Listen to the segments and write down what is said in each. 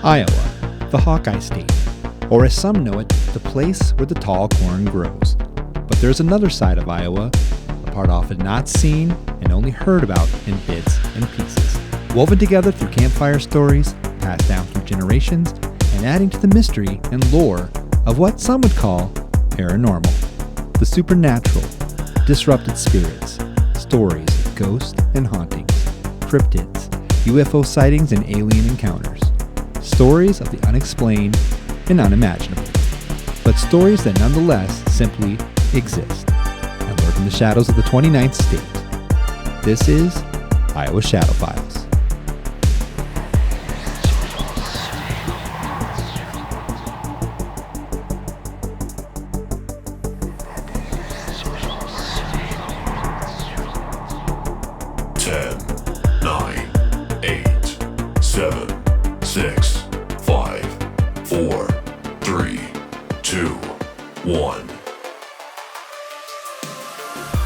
Iowa, the Hawkeye State, or as some know it, the place where the tall corn grows. But there's another side of Iowa, a part often not seen and only heard about in bits and pieces, woven together through campfire stories, passed down through generations, and adding to the mystery and lore of what some would call paranormal, the supernatural, disrupted spirits, stories of ghosts and hauntings, cryptids, UFO sightings and alien encounters, stories of the unexplained and unimaginable, but stories that nonetheless simply exist and lurk in the shadows of the 29th state. This is Iowa Shadow Files.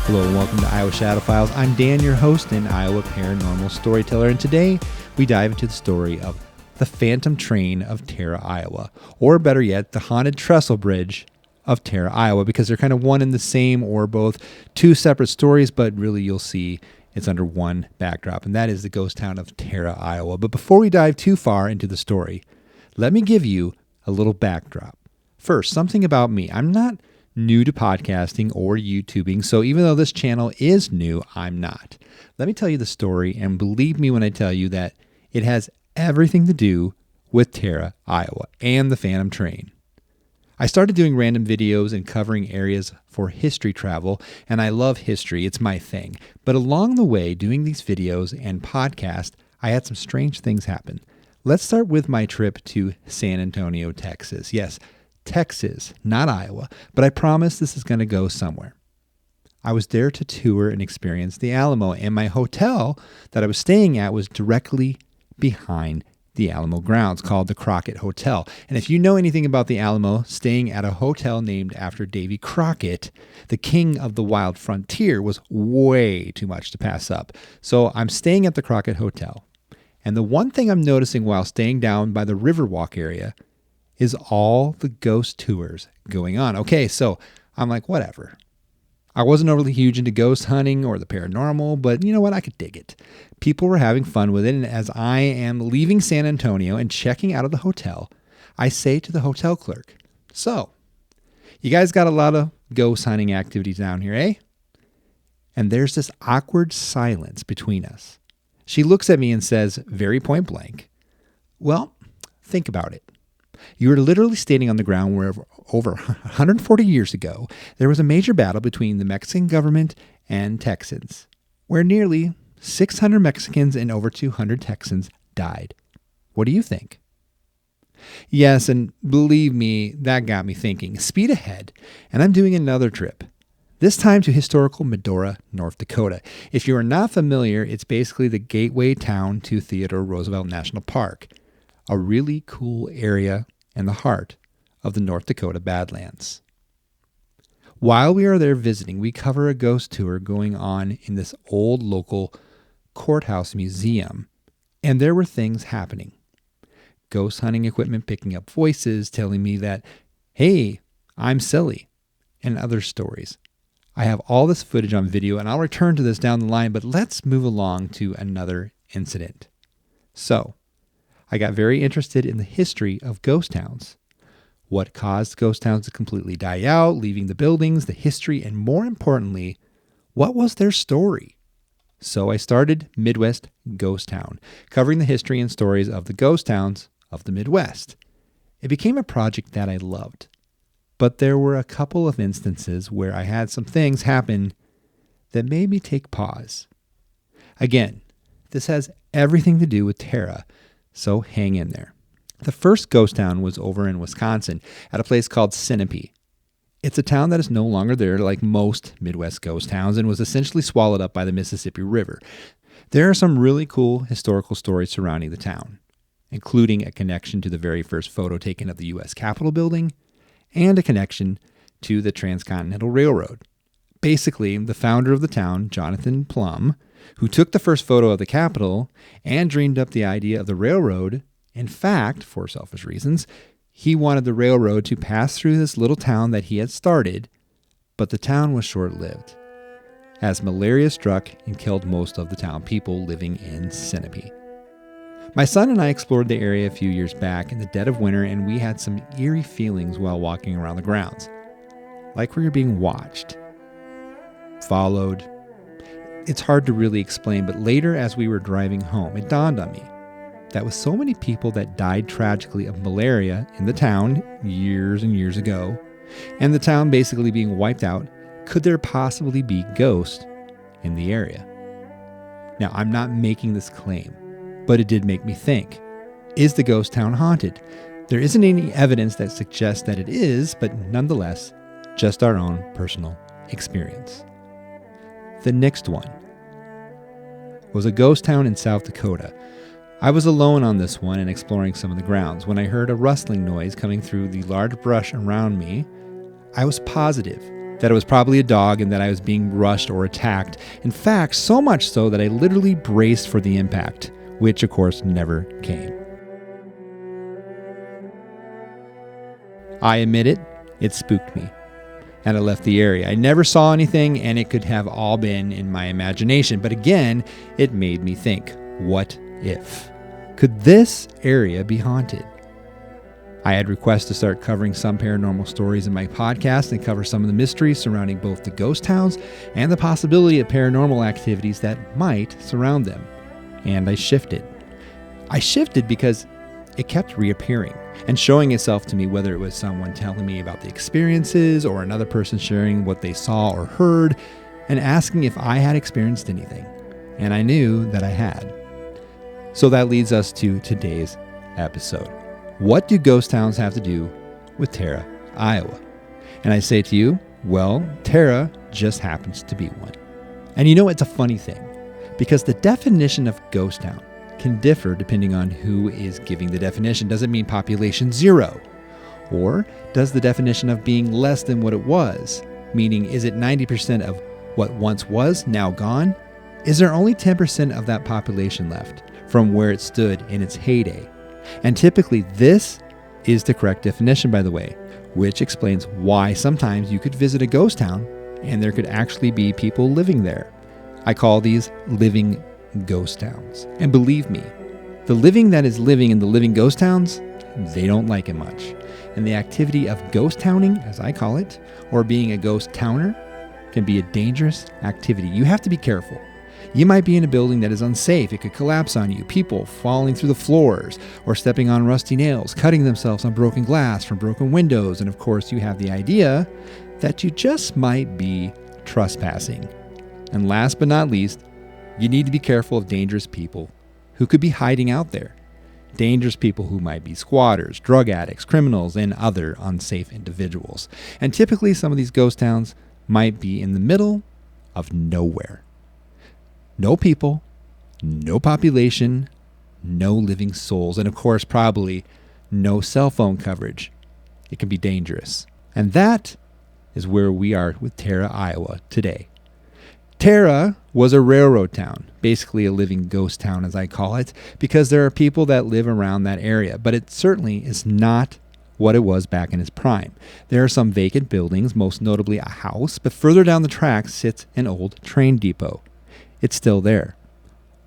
Hello and welcome to Iowa Shadow Files. I'm Dan, your host and Iowa paranormal storyteller, and today we dive into the story of the Phantom Train of Terra, Iowa, or better yet, the haunted Trestle Bridge of Terra, Iowa, because they're kind of one and the same or both two separate stories, but really you'll see it's under one backdrop, and that is the ghost town of Terra, Iowa. But before we dive too far into the story, let me give you a little backdrop. First, something about me. I'm not new to podcasting or YouTubing, so even though this channel is new, I'm not. Let me tell you the story, and believe me when I tell you that it has everything to do with Terra, Iowa, and the Phantom Train. I started doing random videos and covering areas for history travel, and I love history. It's my thing. But along the way, doing these videos and podcasts, I had some strange things happen. Let's start with my trip to San Antonio, Texas. Yes, Texas, not Iowa, but I promise this is going to go somewhere. I was there to tour and experience the Alamo, and my hotel that I was staying at was directly behind the Alamo grounds, called the Crockett Hotel. And if you know anything about the Alamo, staying at a hotel named after Davy Crockett, the king of the wild frontier, was way too much to pass up. So I'm staying at the Crockett Hotel. And the one thing I'm noticing while staying down by the Riverwalk area is all the ghost tours going on. Okay, so I'm like, whatever. I wasn't overly huge into ghost hunting or the paranormal, but you know what? I could dig it. People were having fun with it, and as I am leaving San Antonio and checking out of the hotel, I say to the hotel clerk, "So, you guys got a lot of ghost hunting activities down here, eh?" And there's this awkward silence between us. She looks at me and says, very point blank, "Well, think about it. You are literally standing on the ground where over 140 years ago, there was a major battle between the Mexican government and Texans, where nearly 600 Mexicans and over 200 Texans died. What do you think?" Yes, and believe me, that got me thinking. Speed ahead, and I'm doing another trip. This time to historical Medora, North Dakota. If you are not familiar, it's basically the gateway town to Theodore Roosevelt National Park, a really cool area in the heart of the North Dakota Badlands. While we are there visiting, we cover a ghost tour going on in this old local courthouse museum, and there were things happening. Ghost hunting equipment picking up voices telling me that, "Hey, I'm silly," and other stories. I have all this footage on video, and I'll return to this down the line, but let's move along to another incident. So, I got very interested in the history of ghost towns. What caused ghost towns to completely die out, leaving the buildings, the history, and more importantly, what was their story? So I started Midwest Ghost Town, covering the history and stories of the ghost towns of the Midwest. It became a project that I loved, but there were a couple of instances where I had some things happen that made me take pause. Again, this has everything to do with Terra, so hang in there. The first ghost town was over in Wisconsin at a place called Sinope. It's a town that is no longer there like most Midwest ghost towns and was essentially swallowed up by the Mississippi River. There are some really cool historical stories surrounding the town, including a connection to the very first photo taken of the U.S. Capitol building and a connection to the Transcontinental Railroad. Basically, the founder of the town, Jonathan Plum, who took the first photo of the Capitol and dreamed up the idea of the railroad, In fact, for selfish reasons, he wanted the railroad to pass through this little town that he had started, but the town was short-lived, as malaria struck and killed most of the town people living in Sinope. My son and I explored the area a few years back in the dead of winter, and we had some eerie feelings while walking around the grounds. Like we were being watched, followed. It's hard to really explain, but later as we were driving home, it dawned on me that with so many people that died tragically of malaria in the town years and years ago, and the town basically being wiped out, could there possibly be ghosts in the area? Now, I'm not making this claim, but it did make me think. Is the ghost town haunted? There isn't any evidence that suggests that it is, but nonetheless, just our own personal experience. The next one was a ghost town in South Dakota. I was alone on this one and exploring some of the grounds when I heard a rustling noise coming through the large brush around me. I was positive that it was probably a dog and that I was being rushed or attacked. In fact, so much so that I literally braced for the impact, which of course never came. I admit it spooked me, and I left the area. I never saw anything, and it could have all been in my imagination. But again, it made me think, what if? Could this area be haunted? I had requests to start covering some paranormal stories in my podcast and cover some of the mysteries surrounding both the ghost towns and the possibility of paranormal activities that might surround them. And I shifted. I shifted because it kept reappearing and showing itself to me, whether it was someone telling me about the experiences or another person sharing what they saw or heard and asking if I had experienced anything. And I knew that I had. So that leads us to today's episode. What do ghost towns have to do with Tara, Iowa? And I say to you, well, Tara just happens to be one. And you know, it's a funny thing, because the definition of ghost town can differ depending on who is giving the definition. Does it mean population 0? Or does the definition of being less than what it was, meaning is it 90% of what once was now gone? Is there only 10% of that population left from where it stood in its heyday? And typically this is the correct definition, by the way, which explains why sometimes you could visit a ghost town and there could actually be people living there. I call these living ghost towns. And believe me, the living that is living in the living ghost towns, they don't like it much. And the activity of ghost towning, as I call it, or being a ghost towner, can be a dangerous activity. You have to be careful. You might be in a building that is unsafe. It could collapse on you. People falling through the floors or stepping on rusty nails, cutting themselves on broken glass from broken windows. And of course, you have the idea that you just might be trespassing. And last but not least, you need to be careful of dangerous people who could be hiding out there. Dangerous people who might be squatters, drug addicts, criminals, and other unsafe individuals. And typically some of these ghost towns might be in the middle of nowhere. No people, no population, no living souls, and of course probably no cell phone coverage. It can be dangerous. And that is where we are with Tara, Iowa today. Tara was a railroad town, basically a living ghost town as I call it, because there are people that live around that area, but it certainly is not what it was back in its prime. There are some vacant buildings, most notably a house, but further down the tracks sits an old train depot. It's still there,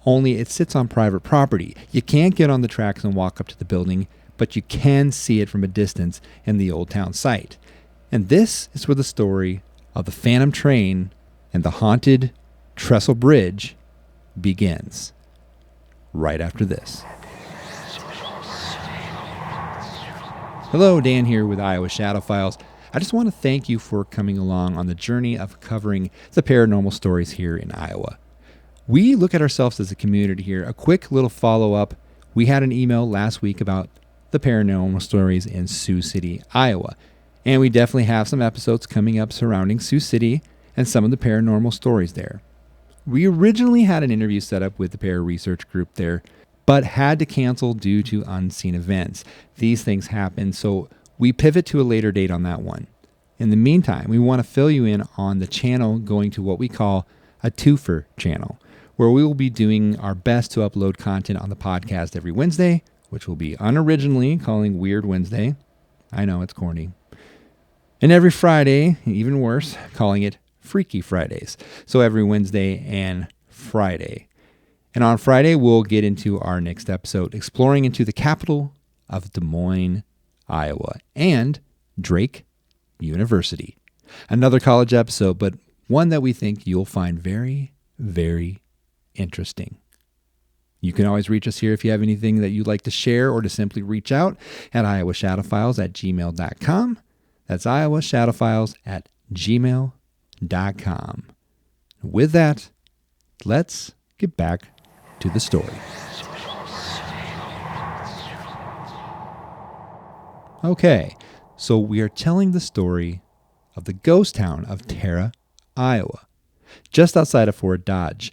only it sits on private property. You can't get on the tracks and walk up to the building, but you can see it from a distance in the old town site. And this is where the story of the Phantom Train and the haunted Trestle Bridge begins. Right after this. Hello, Dan here with Iowa Shadow Files. I just want to thank you for coming along on the journey of covering the paranormal stories here in Iowa. We look at ourselves as a community here. A quick little follow-up. We had an email last week about the paranormal stories in Sioux City, Iowa. And we definitely have some episodes coming up surrounding Sioux City and some of the paranormal stories there. We originally had an interview set up with the Para Research Group there, but had to cancel due to unseen events. These things happen, so we pivot to a later date on that one. In the meantime, we want to fill you in on the channel going to what we call a twofer channel, where we will be doing our best to upload content on the podcast every Wednesday which we'll be unoriginally calling Weird Wednesday. I know, it's corny. And every Friday, even worse, calling it Freaky Fridays. So every Wednesday and Friday. And on Friday, we'll get into our next episode, exploring into the capital of Des Moines, Iowa, and Drake University. Another college episode, but one that we think you'll find very, very interesting. You can always reach us here if you have anything that you'd like to share or to simply reach out at iowashadowfiles@gmail.com. That's iowashadowfiles@gmail.com. With that, let's get back to the story. Okay, so we are telling the story of the ghost town of Tara, Iowa, just outside of Fort Dodge.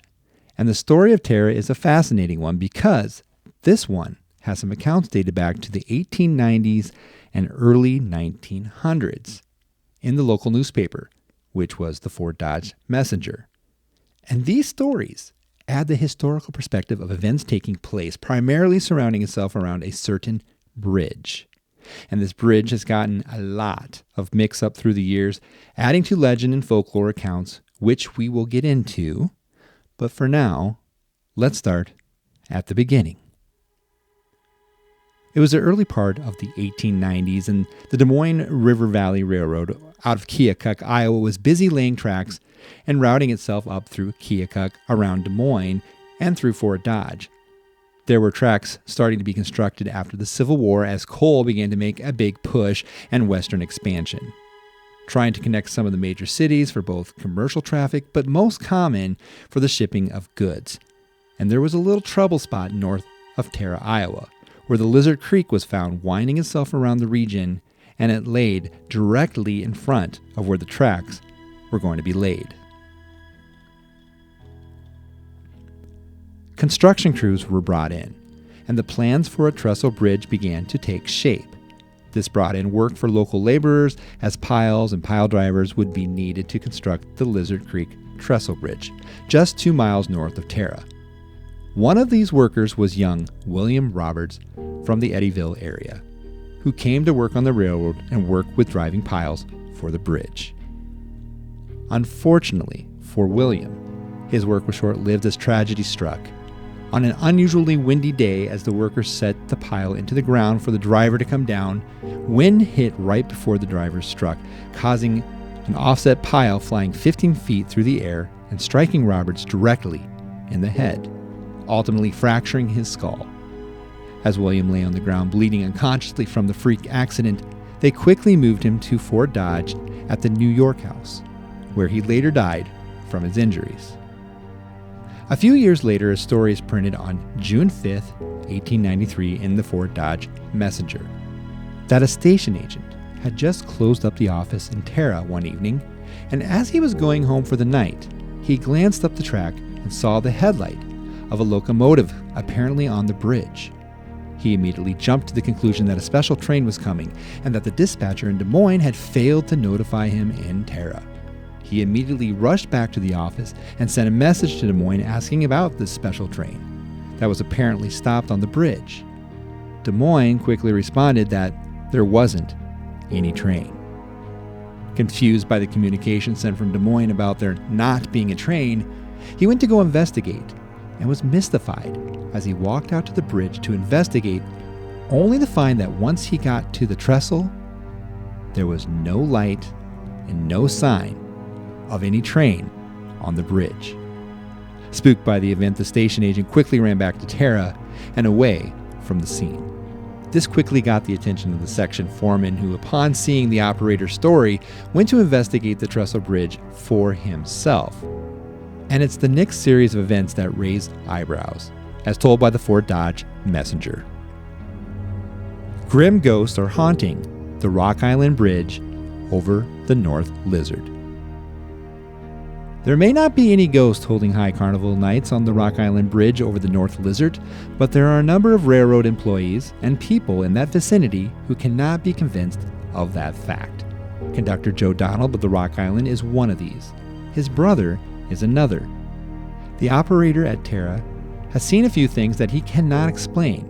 And the story of Tara is a fascinating one because this one has some accounts dated back to the 1890s and early 1900s in the local newspaper, which was the Fort Dodge Messenger. And these stories add the historical perspective of events taking place, primarily surrounding itself around a certain bridge. And this bridge has gotten a lot of mix-up through the years, adding to legend and folklore accounts, which we will get into. But for now, let's start at the beginning. It was the early part of the 1890s, and the Des Moines River Valley Railroad out of Keokuk, Iowa, was busy laying tracks and routing itself up through Keokuk, around Des Moines, and through Fort Dodge. There were tracks starting to be constructed after the Civil War as coal began to make a big push and western expansion, trying to connect some of the major cities for both commercial traffic, but most common for the shipping of goods. And there was a little trouble spot north of Tara, Iowa, where the Lizard Creek was found winding itself around the region, and it laid directly in front of where the tracks were going to be laid. Construction crews were brought in, and the plans for a trestle bridge began to take shape. This brought in work for local laborers, as piles and pile drivers would be needed to construct the Lizard Creek Trestle Bridge, just 2 miles north of Tara. One of these workers was young William Roberts from the Eddyville area, who came to work on the railroad and work with driving piles for the bridge. Unfortunately for William, his work was short-lived as tragedy struck. On an unusually windy day, as the workers set the pile into the ground for the driver to come down, wind hit right before the driver struck, causing an offset pile flying 15 feet through the air and striking Roberts directly in the head, ultimately fracturing his skull. As William lay on the ground bleeding unconsciously from the freak accident, they quickly moved him to Fort Dodge at the New York House, where he later died from his injuries. A few years later, a story is printed on June 5th, 1893 in the Fort Dodge Messenger that a station agent had just closed up the office in Tara one evening, and as he was going home for the night, he glanced up the track and saw the headlight of a locomotive apparently on the bridge. He immediately jumped to the conclusion that a special train was coming and that the dispatcher in Des Moines had failed to notify him in Tara. He immediately rushed back to the office and sent a message to Des Moines asking about this special train that was apparently stopped on the bridge. Des Moines quickly responded that there wasn't any train. Confused by the communication sent from Des Moines about there not being a train, he went to go investigate and was mystified as he walked out to the bridge to investigate, only to find that once he got to the trestle, there was no light and no sign of any train on the bridge. Spooked by the event, the station agent quickly ran back to Tara and away from the scene. This quickly got the attention of the section foreman, who, upon seeing the operator's story, went to investigate the trestle bridge for himself. And it's the next series of events that raise eyebrows, as told by the Fort Dodge Messenger. Grim ghosts are haunting the Rock Island Bridge over the North Lizard. There may not be any ghosts holding high carnival nights on the Rock Island Bridge over the North Lizard, but there are a number of railroad employees and people in that vicinity who cannot be convinced of that fact. Conductor Joe Donald of the Rock Island is one of these. His brother is another. The operator at Tara has seen a few things that he cannot explain,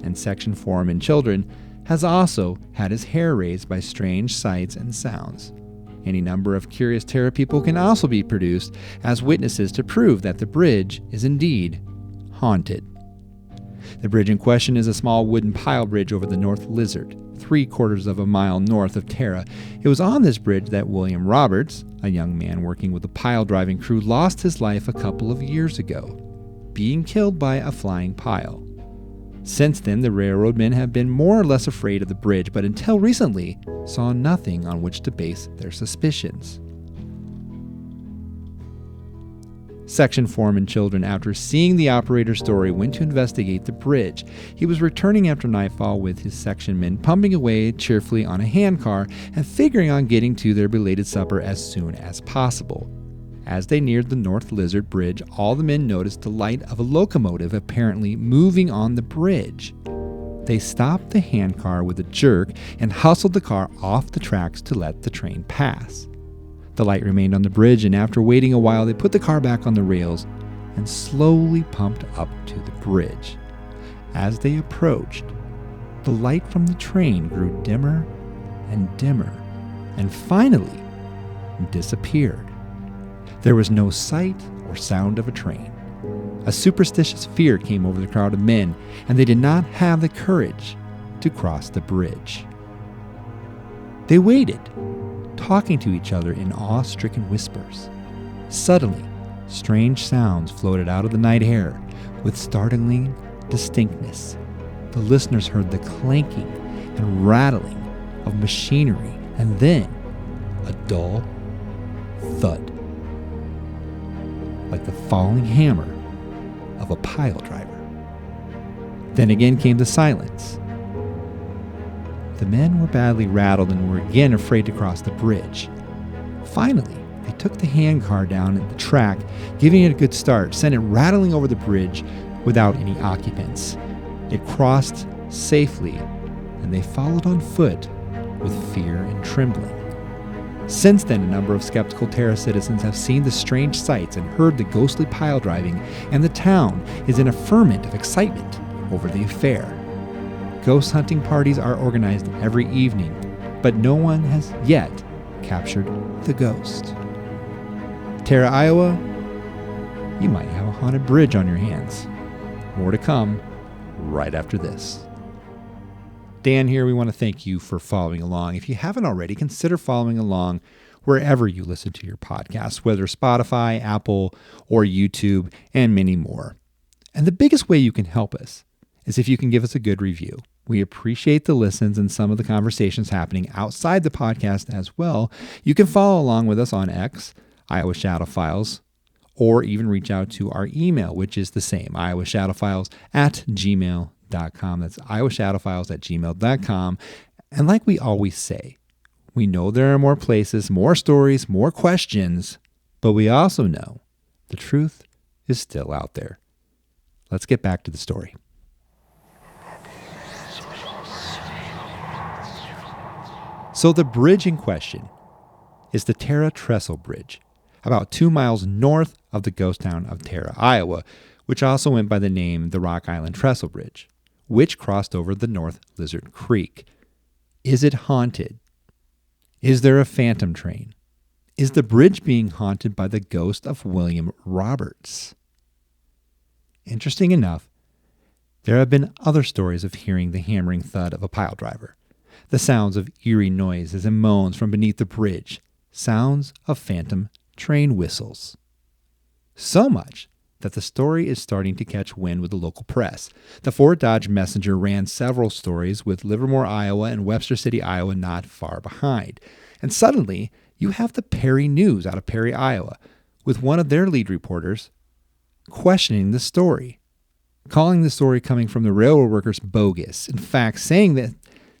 and section foreman children, has also had his hair raised by strange sights and sounds. Any number of curious Terra people can also be produced as witnesses to prove that the bridge is indeed haunted. The bridge in question is a small wooden pile bridge over the North Lizard, 3/4 of a mile north of Terra. It was on this bridge that William Roberts, a young man working with a pile driving crew, lost his life a couple of years ago, being killed by a flying pile. Since then, the railroad men have been more or less afraid of the bridge, but until recently saw nothing on which to base their suspicions. Section foreman children, after seeing the operator's story, went to investigate the bridge. He was returning after nightfall with his section men, pumping away cheerfully on a handcar and figuring on getting to their belated supper as soon as possible. As they neared the North Lizard Bridge, all the men noticed the light of a locomotive apparently moving on the bridge. They stopped the handcar with a jerk and hustled the car off the tracks to let the train pass. The light remained on the bridge, and after waiting a while, they put the car back on the rails and slowly pumped up to the bridge. As they approached, the light from the train grew dimmer and finally disappeared. There was no sight or sound of a train. A superstitious fear came over the crowd of men, and they did not have the courage to cross the bridge. They waited, talking to each other in awe-stricken whispers. Suddenly, strange sounds floated out of the night air with startling distinctness. The listeners heard the clanking and rattling of machinery, and then a dull thud, like the falling hammer of a pile driver. Then again came the silence. The men were badly rattled and were again afraid to cross the bridge. Finally, they took the handcar down at the track, giving it a good start, sent it rattling over the bridge without any occupants. It crossed safely, and they followed on foot with fear and trembling. Since then, a number of skeptical Terra citizens have seen the strange sights and heard the ghostly pile driving, and the town is in a ferment of excitement over the affair. Ghost hunting parties are organized every evening, but no one has yet captured the ghost. Terra, Iowa, you might have a haunted bridge on your hands. More to come right after this. Dan here. We want to thank you for following along. If you haven't already, consider following along wherever you listen to your podcasts, whether Spotify, Apple, or YouTube, and many more. And the biggest way you can help us is if you can give us a good review. We appreciate the listens and some of the conversations happening outside the podcast as well. You can follow along with us on X, Iowa Shadow Files, or even reach out to our email, which is the same, iowashadowfiles@gmail.com. That's iowashadowfiles@gmail.com. And like we always say, we know there are more places, more stories, more questions, but we also know the truth is still out there. Let's get back to the story. So the bridge in question is the Trestle Bridge, about 2 miles north of the ghost town of Terra, Iowa, which also went by the name the Rock Island Trestle Bridge, which crossed over the North Lizard Creek. Is it haunted? Is there a phantom train? Is the bridge being haunted by the ghost of William Roberts? Interesting enough, there have been other stories of hearing the hammering thud of a pile driver, the sounds of eerie noises and moans from beneath the bridge, sounds of phantom train whistles. So much that the story is starting to catch wind with the local press. The Fort Dodge Messenger ran several stories with Livermore, Iowa, and Webster City, Iowa not far behind. And suddenly, you have the Perry News out of Perry, Iowa, with one of their lead reporters questioning the story, calling the story coming from the railroad workers bogus. In fact, saying that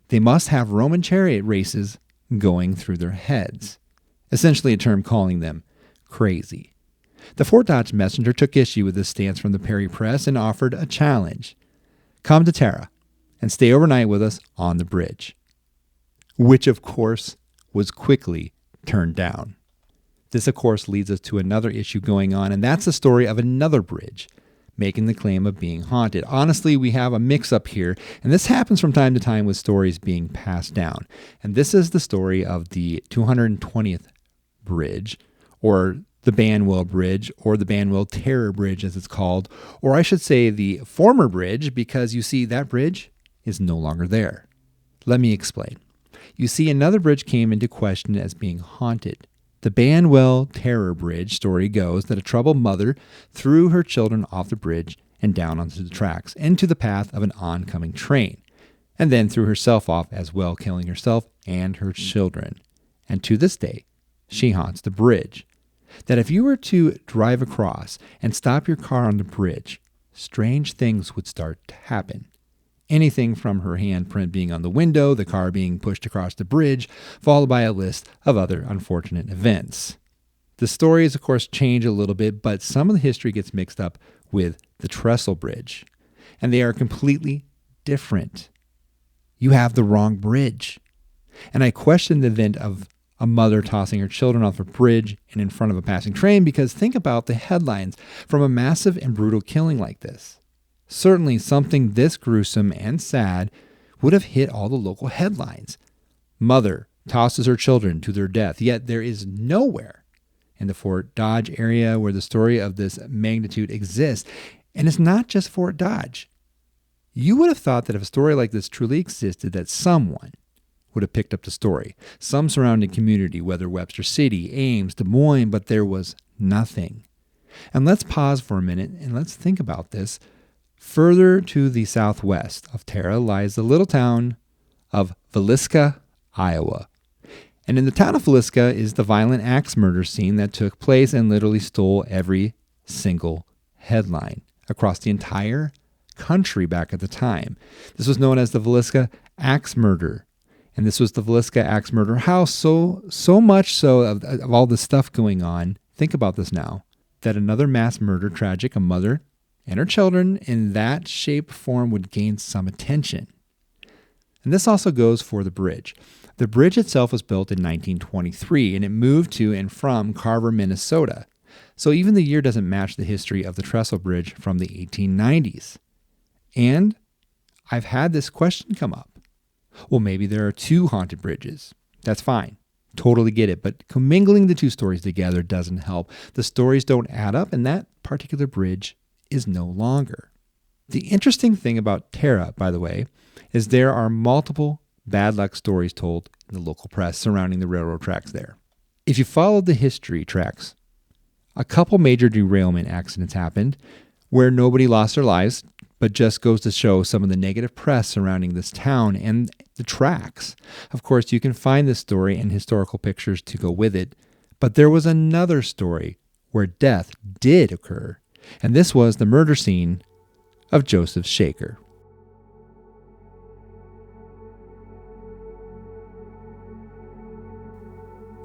they must have Roman chariot races going through their heads. Essentially a term calling them crazy. The Fort Dodge Messenger took issue with this stance from the Perry Press and offered a challenge. Come to Terra and stay overnight with us on the bridge. Which, of course, was quickly turned down. This, of course, leads us to another issue going on, and that's the story of another bridge making the claim of being haunted. Honestly, we have a mix-up here, and this happens from time to time with stories being passed down. And this is the story of the 220th Bridge, or the Banwell Bridge, or the Banwell Terror Bridge as it's called, or I should say the former bridge, because you see that bridge is no longer there. Let me explain. You see, another bridge came into question as being haunted. The Banwell Terror Bridge story goes that a troubled mother threw her children off the bridge and down onto the tracks into the path of an oncoming train, and then threw herself off as well, killing herself and her children. And to this day, she haunts the bridge. That if you were to drive across and stop your car on the bridge, strange things would start to happen. Anything from her handprint being on the window, the car being pushed across the bridge, followed by a list of other unfortunate events. The stories, of course, change a little bit, but some of the history gets mixed up with the Trestle Bridge, and they are completely different. You have the wrong bridge. And I question the event of a mother tossing her children off a bridge and in front of a passing train, because think about the headlines from a massive and brutal killing like this. Certainly something this gruesome and sad would have hit all the local headlines. Mother tosses her children to their death, yet there is nowhere in the Fort Dodge area where the story of this magnitude exists. And it's not just Fort Dodge. You would have thought that if a story like this truly existed, that someone would have picked up the story. Some surrounding community, whether Webster City, Ames, Des Moines, but there was nothing. And let's pause for a minute and let's think about this. Further to the southwest of Tara lies the little town of Villisca, Iowa. And in the town of Villisca is the violent axe murder scene that took place and literally stole every single headline across the entire country back at the time. This was known as the Villisca axe murder. And this was the Villisca axe murder house. So much so of all this stuff going on. Think about this now. That another mass murder tragic, a mother and her children in that shape form, would gain some attention. And this also goes for the bridge. The bridge itself was built in 1923, and it moved to and from Carver, Minnesota. So even the year doesn't match the history of the Trestle Bridge from the 1890s. And I've had this question come up. Well, maybe there are two haunted bridges. That's fine. Totally get it. But commingling the two stories together doesn't help. The stories don't add up, and that particular bridge is no longer. The interesting thing about Tara, by the way, is there are multiple bad luck stories told in the local press surrounding the railroad tracks there. If you followed the history tracks, a couple major derailment accidents happened where nobody lost their lives, but just goes to show some of the negative press surrounding this town and the tracks. Of course, you can find this story and historical pictures to go with it, but there was another story where death did occur, and this was the murder scene of Joseph Shaker.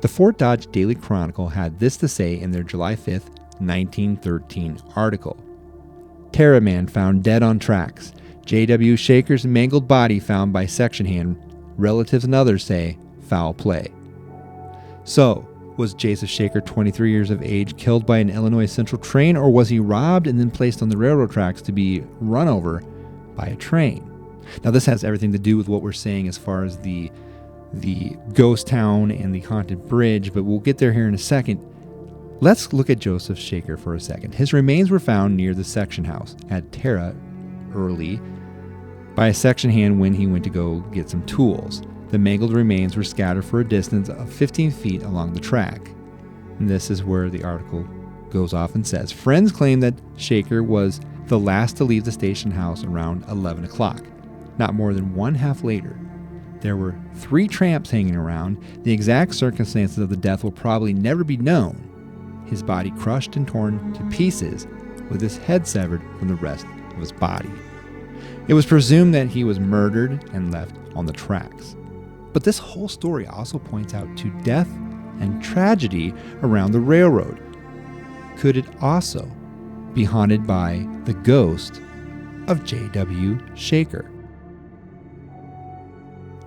The Fort Dodge Daily Chronicle had this to say in their July 5th, 1913 article. Tara man found dead on tracks. J.W. Shaker's mangled body found by section hand. Relatives and others say foul play. So, was Joseph Shaker, 23 years of age, killed by an Illinois Central train, or was he robbed and then placed on the railroad tracks to be run over by a train? Now, this has everything to do with what we're saying as far as the ghost town and the haunted bridge, but we'll get there here in a second. Let's look at Joseph Shaker for a second. His remains were found near the section house at Tara early by a section hand when he went to go get some tools. The mangled remains were scattered for a distance of 15 feet along the track. And this is where the article goes off and says, friends claim that Shaker was the last to leave the station house around 11 o'clock. Not more than one half later, there were 3 tramps hanging around. The exact circumstances of the death will probably never be known. His body crushed and torn to pieces, with his head severed from the rest of his body. It was presumed that he was murdered and left on the tracks. But this whole story also points out to death and tragedy around the railroad. Could it also be haunted by the ghost of J.W. Shaker?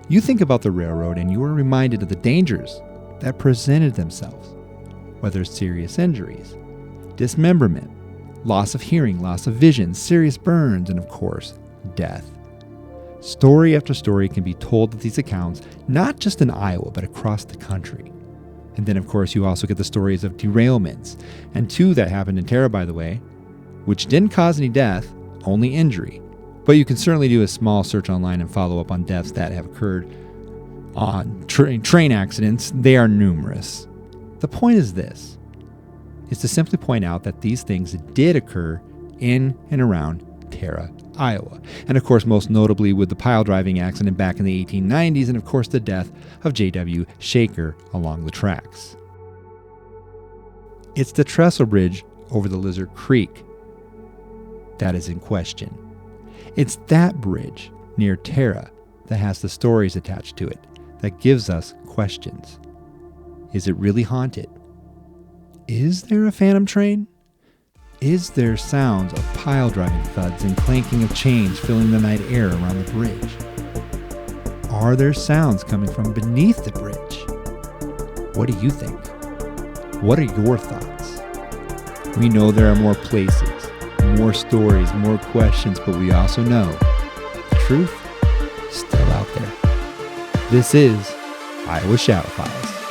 You think about the railroad and you are reminded of the dangers that presented themselves, whether serious injuries, dismemberment, loss of hearing, loss of vision, serious burns, and of course, death. Story after story can be told of these accounts, not just in Iowa, but across the country. And then, of course, you also get the stories of derailments, and 2 that happened in Tara, by the way, which didn't cause any death, only injury. But you can certainly do a small search online and follow up on deaths that have occurred on train accidents. They are numerous. The point is this, is to simply point out that these things did occur in and around Tara, Iowa. And of course, most notably with the pile driving accident back in the 1890s, and of course the death of J.W. Shaker along the tracks. It's the Trestle Bridge over the Lizard Creek that is in question. It's that bridge near Tara that has the stories attached to it that gives us questions. Is it really haunted? Is there a phantom train? Is there sounds of pile driving thuds and clanking of chains filling the night air around the bridge? Are there sounds coming from beneath the bridge? What do you think? What are your thoughts? We know there are more places, more stories, more questions, but we also know the truth is still out there. This is Iowa Shadow Files.